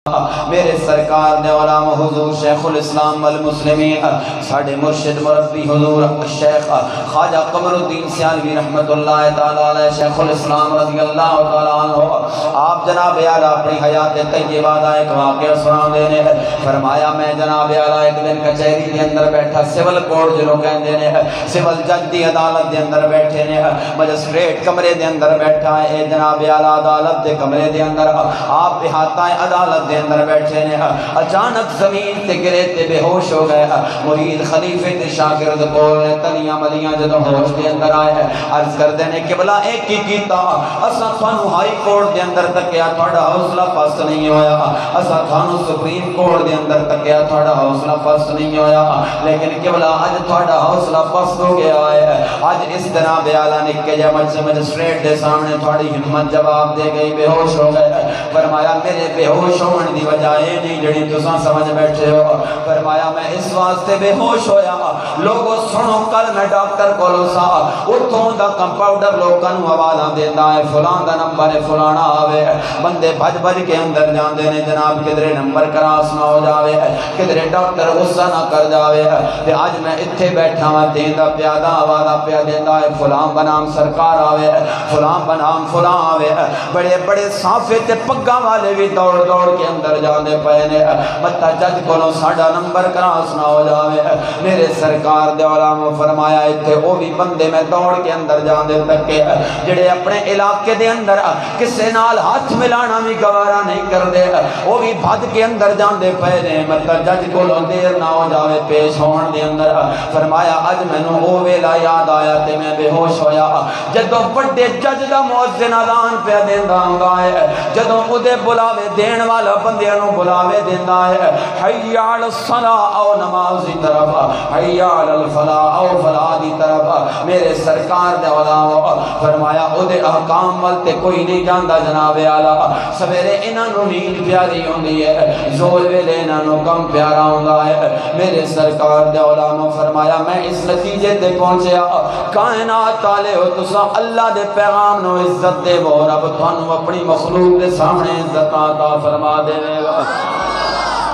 میرے سرکار دے علام حضور شیخ الاسلام والمسلمین ساڑھے مرشد مربی حضور شیخ خواجہ قمر الدین سیالوی رحمت اللہ تعالیٰ علیہ شیخ الاسلام رضی اللہ تعالیٰ عنہ آپ جناب اعلیٰ اپنی حیات طیبہ دا ایک واقعہ سنا دینے فرمایا میں جناب اعلیٰ ایک دن کچہری دے اندر بیٹھا سول کورٹ جنہوں کہن دینے سول جج دی عدالت دے اندر بیٹھے نے مجسٹریٹ کمرے دے اندر بیٹھا ہے جناب اعلیٰ عدالت دے کمرے دے اندر آپ احاطہ عدالت دے اندر بیٹھے نے اچانک زمین تے گرے تے بے ہوش ہو گئے مرید خلیفے تے شاگرد کول نے تلیاں ملیاں جدوں ہوش دے اندر آئے عرض کر دینے کہ بلا ایک کی کیتا اساں تھانوں ہائی کورٹ دے اندر تکیا تھوڑا حوصلہ پست نہیں ہویا اساں تھانوں سپریم کورٹ دے اندر تکیا تھوڑا حوصلہ پست نہیں ہویا لیکن کہ بلا اج تھوڑا حوصلہ پست ہو گیا ہے اج اس جناب اعلیٰ نے کہ مجسٹریٹ دے سامنے تھوڑی ہمت جواب دے گئی بے ہوش ہو گئے فرمایا میرے بے ہوش ہون دی وجہ یہ نہیں جڑی تساں سمجھ بیٹھے ہو فرمایا میں اس واسطے بے ہوش ہویا لوگوں سنو کل میں ڈاکٹر کولو سا اتھوں دا کمپاؤڈر لوکاں نوں حوالہ دیندا ہے فلان دا نمبر ہے فلانا آوے بندے بھج بھج کے اندر جاندے نے جناب کدھرے نمبر کراس نہ ہو جاوے کدھرے ڈاکٹر غصہ نہ کر جاوے تے اج میں اتھے بیٹھا ہاں دیندا پیادا حوالہ پیا دیندا ہے فلان بنام سرکار آوے فلان بنام فلان آوے بڑے بڑے صافے تے پگاں والے بھی دوڑ دوڑ کے اندر جانے پہنے مطا جج کولوں ساڑھا نمبر کراس نہ ہو جاوے میرے سرکار دے علام فرمایا اتھے وہ بھی بندے میں دوڑ کے اندر جانے تکے جڑے اپنے علاقے دے اندر کسے نال ہاتھ ملانا بھی گوارا نہیں کر دے وہ بھی بھد کے اندر جانے پہنے مطا جج کولوں دیر نہ ہو جاوے پیش ہون دے اندر فرمایا اج میں نو او ویلا یاد آیا تے میں بے ہوش ہویا جدوں بڑے جج دا مؤذن اذان پہ دیندا ہوندا ہے جدوں اودے بلاوے دین والا بندیاں نو بلاوے دیندا ہے حی علی الصلاۃ او نماز دی طرف حی علی الفلاح او فلاح دی طرف میرے سرکار دے علماء فرمایا اودے احکام ول تے کوئی نہیں جاندا جناب اعلیٰ سویرے انہاں نو نیند پیاری ہوندی ہے زور ویلے انہاں نو کم پیارا ہوندا ہے میرے سرکار دے علماء فرمایا میں اس نتیجے تے پہنچیا کائنات والے ہو تساں اللہ دے پیغام نو عزت دے وہ رب تھانوں اپنی مخلوق دے سامنے عزت عطا فرما دے گا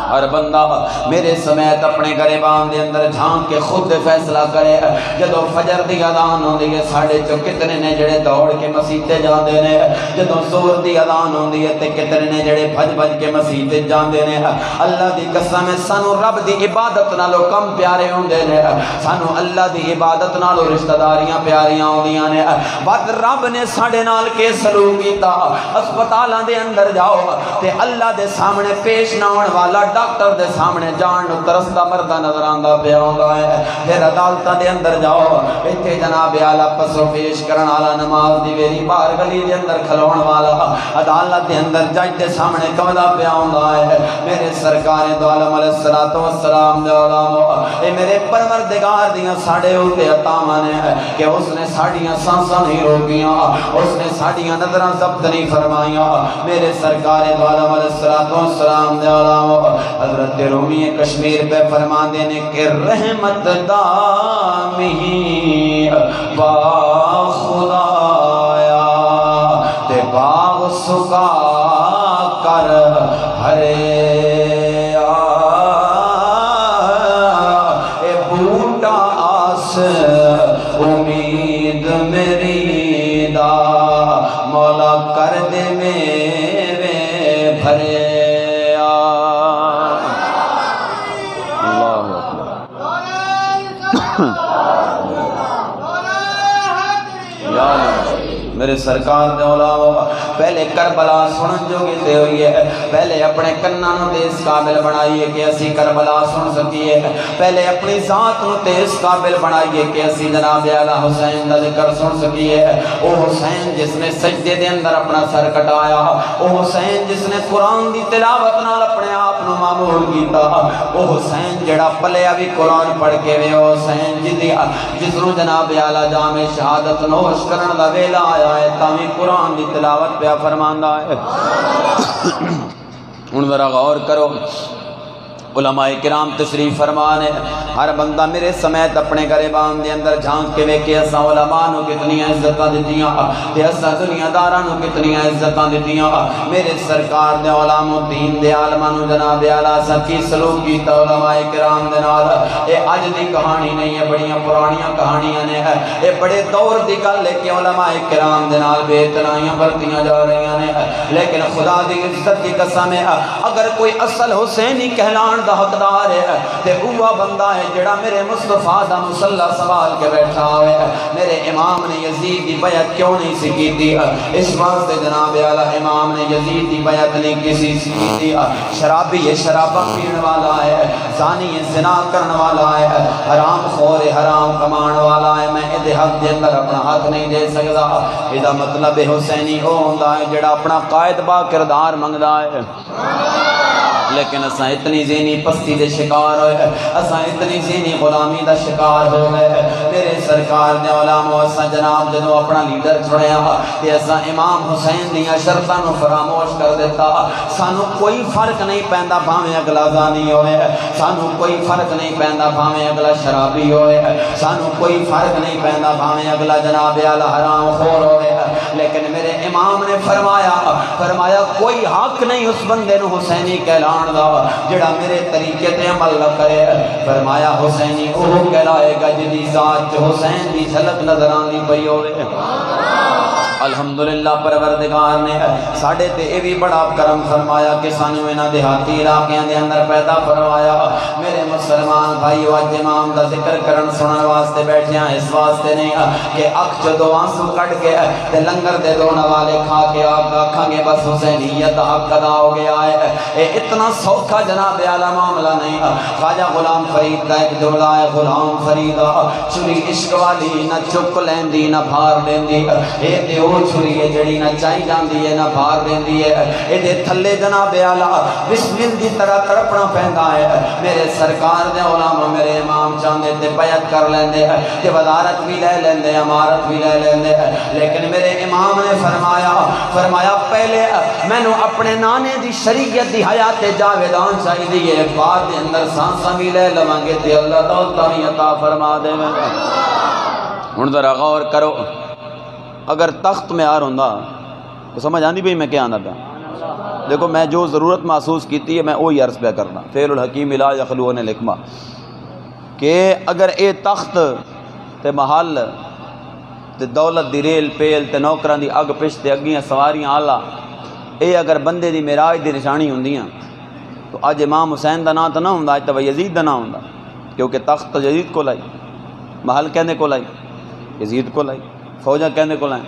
ہر بندہ میرے سمیت اپنے گریبان دے اندر جھانک کے خود فیصلہ کرے جدو فجر دی اذان ہوندی ہے ساڑھے چو کتنے نے جڑے دوڑ کے مسیتے جاندے نے جدو زور دی اذان ہوندی ہے تے کتنے نے جڑے بھج بھج کے مسیتے جاندے نے اللہ دی قسم سانو رب دی عبادت نالو کم پیارے ہوندے نے سانو اللہ دی عبادت نالو رشتہ داریاں پیاریاں ہوندیاں نے بد رب نے ساڑھے نال کے سلوک کیتا ہسپتالاں دے اندر جاؤ تے اللہ دے سامنے پیش نہ ہون والا ڈاکٹر دے سامنے جان نو ترستا مردہ نظر آندا پیا ہوندا ہے پھر عدالتاں دے اندر جاؤ ایتھے جناب اعلیٰ پسو پیش کرن والا نماز دی ویری باہر گلی دے اندر کھلون والا عدالت دے اندر جج دے سامنے کمدا پیا ہوندا ہے میرے سرکار دو عالم علیہ الصلوۃ والسلام دے علماء اے میرے پروردگار دیاں ساڈے اوتے عطاواں نے کہ اس نے ساڈیاں سانساں نہیں روکیاں اس نے ساڈیاں نظراں ضبط نہیں فرمائیاں میرے سرکار دو عالم علیہ الصلوۃ والسلام دے علماء حضرت رومی کشمیر پہ فرما دینے کہ رحمت دامی با خدایا تے باغ سکا کر ہرے اے بوٹا آس امید میری دا مولا کر دے میرے بھرے میرے سرکار دے علماء پہلے کربلا سنن جو گے ہوئی ہے پہلے اپنے کناں نو تے اس قابل بنائیے کہ اسی کربلا سن سکیے پہلے اپنی ذات نو تے اس قابل بنائیے کہ اسی جناب اعلیٰ حسین دا ذکر سن سکیے او حسین جس نے سجدے دے اندر اپنا سر کٹایا او حسین جس نے قرآن دی تلاوت نال اپنے آپ نو معمول کیتا او حسین جڑا پلیا بھی قرآن پڑھ کے وے او حسین جس نو جناب اعلیٰ جام شہادت نوش کرن دا ویلا آیا ہے تاوی قرآن دی تلاوت پہ فرماندہ ہے ان ذرا غور کرو علماء کرام تشریف فرمانے ہر بندہ میرے سمیت اپنے گریبان دے اندر جھانک کے ویکھے اساں علماء نو کتنی عزتاں دتیاں تے اساں دنیا داراں نو کتنی عزتاں دتیاں میرے سرکار دے علماء دین دے عالماں نو جناب اعلی اساں کی سلوک کیتا علماء کرام دے نال اے اج دی کہانی نہیں ہے بڑیاں پرانیاں کہانیاں نے اے بڑے دور دی گل ہے کہ علماء کرام دے نال بے احتراماں برتیاں جا رہی نے لیکن خدا دی عزت دی قسم ہے اگر کوئی اصل حسینی کہلان دا حقدار ہے تے اوہ بندہ ہے جڑا میرے مصطفیٰ دا مصلی سوال کے بیٹھا ہوئے میرے امام نے یزید دی بیعت کیوں نہیں سی کی اس واسطے جناب اعلی امام نے یزید دی بیعت نہیں کسی سی کی شرابی ہے شرابہ پین والا ہے زانی ہے زنا کرن والا ہے حرام خور ہے حرام کمان والا ہے میں ادھے حق دے اندر اپنا حق نہیں دے سکتا ادھا مطلب حسینی ہو ہوندا ہے جڑا اپنا قائد با کردار منگدا ہے لیکن اساں اتنی ذہنی پستی دے شکار ہوئے اساں اتنی ذہنی غلامی دا شکار ہو گئے میرے سرکار دے علماء اساں جناب جدو اپنا لیڈر چڑھیا تے اساں امام حسین دیاں شرطاں نو فراموش کر دیتا سانو کوئی فرق نہیں پیندا بھاویں اگلا زانی ہوئے سانو کوئی فرق نہیں پیندا بھاویں اگلا شرابی ہوئے سانو کوئی فرق نہیں پیندا بھاویں اگلا جناب اعلی حرام خور ہوئے لیکن میرے امام نے فرمایا کوئی حق نہیں اس بندے نو حسینی کہلان دا جڑا میرے طریقے تے عمل نہ کرے فرمایا حسینی اوہ کہلائے گا جدی ذات حسین دی جھلک نظر آندی پئی ہوئے الحمدللہ پروردگار نے ساڑھے تے اے بھی بڑا کرم فرمایا کہ سانو انہاں دیہاتی علاقیاں دے اندر پیدا فرمایا میرے مسلمان بھائی واج امام دا ذکر کرن سنن واسطے بیٹھے ہیں اس واسطے نہیں کہ اکھ جدو آنسو کٹ کے تے لنگر دے دون والے کھا کے آپ آکھاں گے بس حسینیت حق ادا ہو گیا ہے اے اتنا سوکھا جناب اعلی معاملہ نہیں خواجہ غلام فرید دا ایک جملہ ہے غلام فریدہ چوری عشق والی نہ چک لیندی نہ بھار لیندی اے تے وہ چھری ہے جڑی نہ چاہی جاندی ہے نہ بھار دیندی ہے اے دے تھلے جناب اعلی بسمل دی طرح تڑپنا پہندا ہے میرے سرکار دے علماء میرے امام چاندے تے بیعت کر لیندے تے وزارت بھی لے لیندے امارت بھی لے لیندے لیکن میرے امام نے فرمایا پہلے میں نو اپنے نانے دی شریعت دی حیات جاویدان چاہی دیئے بعد دے اندر سانساں بھی لے لوانگے تے اللہ تعالی عطا فرما دے میں ہن ذرا غور کرو اگر تخت میں آر ہوندہ تو سمجھ آندی بھئی میں کیا آندہ پہ دیکھو میں جو ضرورت محسوس کیتی ہے میں وہی عرض پہ کرنا فعل الحکیم لا یخلون الحکمہ کہ اگر اے تخت تے محل تے دولت دی ریل پیل تے نوکران دی اگ پشت تے اگیاں سواریاں آلہ اے اگر بندے دی معراج دی نشانی ہوندیاں تو آج امام حسین دا نا تو نہ ہوندہ آج تو یزید دا نا ہوندہ کیونکہ تخت تو یزید کو لائی محل کہنے کو لائی یزید کو لائی فوجہ کہنے کو لائیں